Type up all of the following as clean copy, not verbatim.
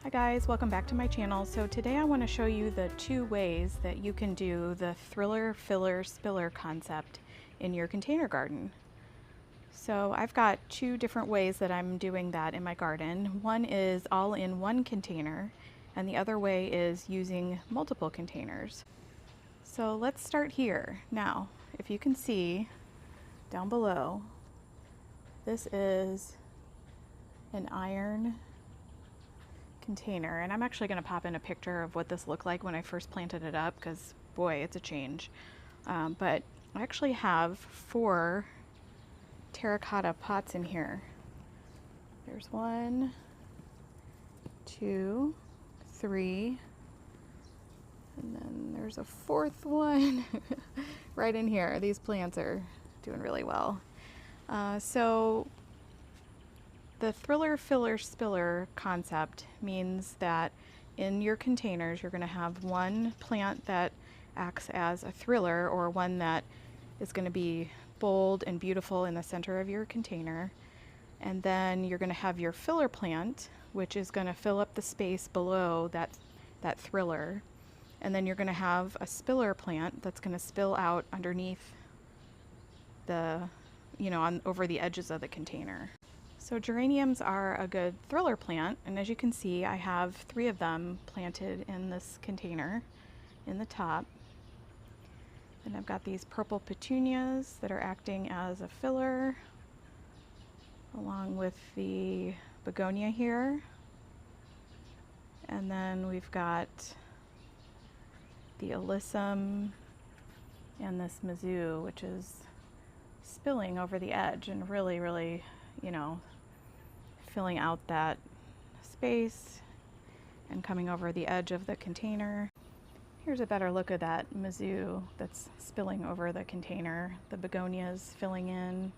Hi guys, welcome back to my channel. So today I want to show you the two ways that you can do the thriller, filler, spiller concept in your container garden. So I've got two different ways that I'm doing that in my garden. One is all in one container and the other way is using multiple containers. So let's start here. Now, if you can see down below, this is an iron container, and I'm actually going to pop in a picture of what this looked like when I first planted it up, because boy, it's a change. But I actually have 4 terracotta pots in here. There's 1, 2, 3, and then there's a 4th one right in here. These plants are doing really well. So the thriller, filler, spiller concept means that in your containers you're going to have one plant that acts as a thriller, or one that is going to be bold and beautiful in the center of your container. And then you're going to have your filler plant, which is going to fill up the space below that thriller. And then you're going to have a spiller plant that's going to spill out underneath the, over the edges of the container. So geraniums are a good thriller plant, and as you can see, I have 3 of them planted in this container in the top. And I've got these purple petunias that are acting as a filler, along with the begonia here. And then we've got the alyssum and this mizu, which is spilling over the edge and really, filling out that space and coming over the edge of the container. Here's a better look at that mizu that's spilling over the container. The begonias filling in,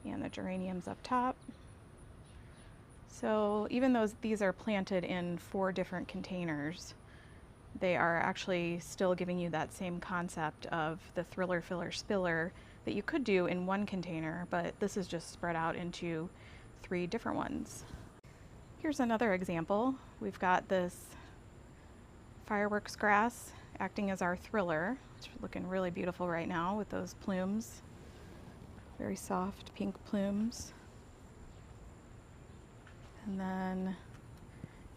and the geraniums up top. So even though these are planted in 4 different containers, they are actually still giving you that same concept of the thriller, filler, spiller that you could do in one container, but this is just spread out into 3 different ones. Here's another example. We've got this fireworks grass acting as our thriller. It's looking really beautiful right now with those plumes. Very soft pink plumes. And then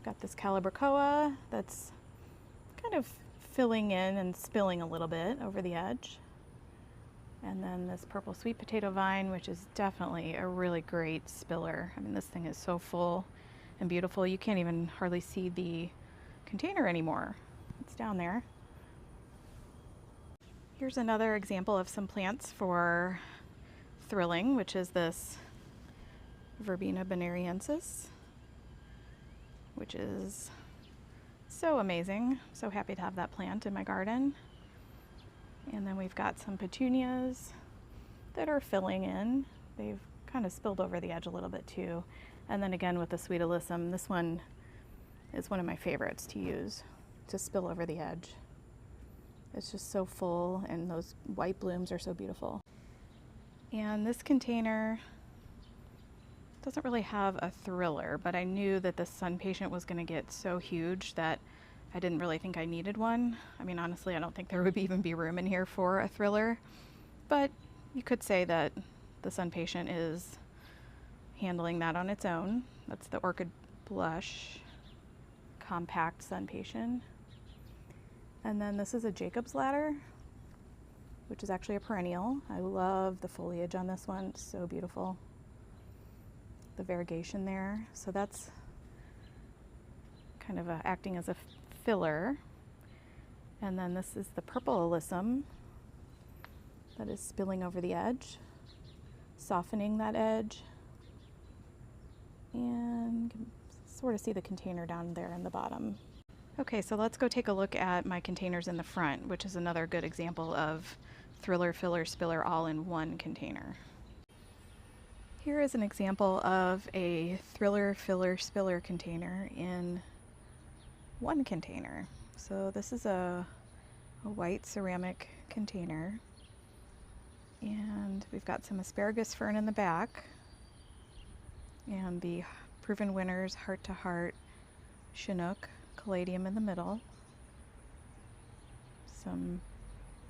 got this calibrachoa that's kind of filling in and spilling a little bit over the edge. And then this purple sweet potato vine, which is definitely a really great spiller. I mean, this thing is so full and beautiful. You can't even hardly see the container anymore. It's down there. Here's another example of some plants for thrilling, which is this Verbena bonariensis, which is so amazing. So happy to have that plant in my garden. And then we've got some petunias that are filling in. They've kind of spilled over the edge a little bit too. And then again with the sweet alyssum, this one is one of my favorites to use to spill over the edge. It's just so full, and those white blooms are so beautiful. And this container doesn't really have a thriller, but I knew that the sun patient was going to get so huge that I didn't really think I needed one. I mean, honestly, I don't think there would even be room in here for a thriller, but you could say that the sun patient is handling that on its own. That's the Orchid Blush Compact Sun Patient. And then this is a Jacob's Ladder, which is actually a perennial. I love the foliage on this one. It's so beautiful. The variegation there. So that's kind of acting as a filler. And then this is the purple alyssum that is spilling over the edge, softening that edge. And you can sort of see the container down there in the bottom. Okay, so let's go take a look at my containers in the front, which is another good example of thriller, filler, spiller all in one container. Here is an example of a thriller, filler, spiller container in one container. So this is a white ceramic container, and we've got some asparagus fern in the back, and the proven winners, Heart to Heart, Chinook, Caladium in the middle. Some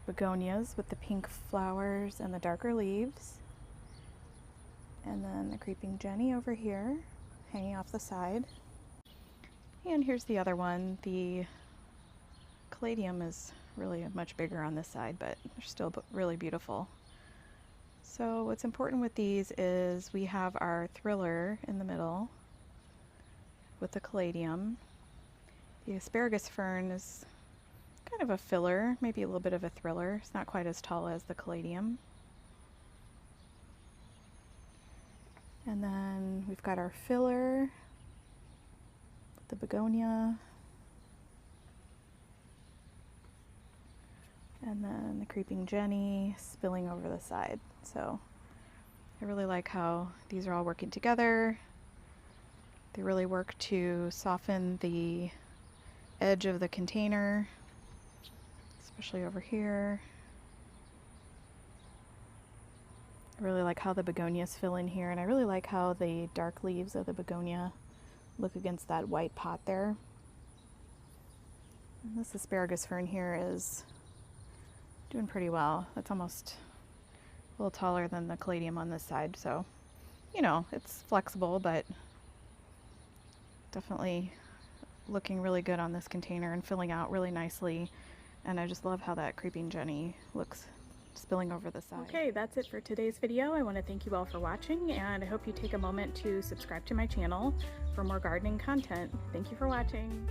begonias with the pink flowers and the darker leaves. And then the creeping Jenny over here, hanging off the side. And here's the other one. The Caladium is really much bigger on this side, but they're still really beautiful. So what's important with these is we have our Thriller in the middle with the Caladium. The asparagus fern is kind of a filler, maybe a little bit of a thriller. It's not quite as tall as the Caladium. And then we've got our filler, the begonia, and then the creeping Jenny spilling over the side. So I really like how these are all working together. They really work to soften the edge of the container, especially over here. I really like how the begonias fill in here, and I really like how the dark leaves of the begonia look against that white pot there. And this asparagus fern here is doing pretty well. It's almost a little taller than the Caladium on this side, so you know, it's flexible, but definitely looking really good on this container and filling out really nicely. And I just love how that creeping Jenny looks spilling over the side. Okay, that's it for today's video. I want to thank you all for watching, and I hope you take a moment to subscribe to my channel for more gardening content. Thank you for watching.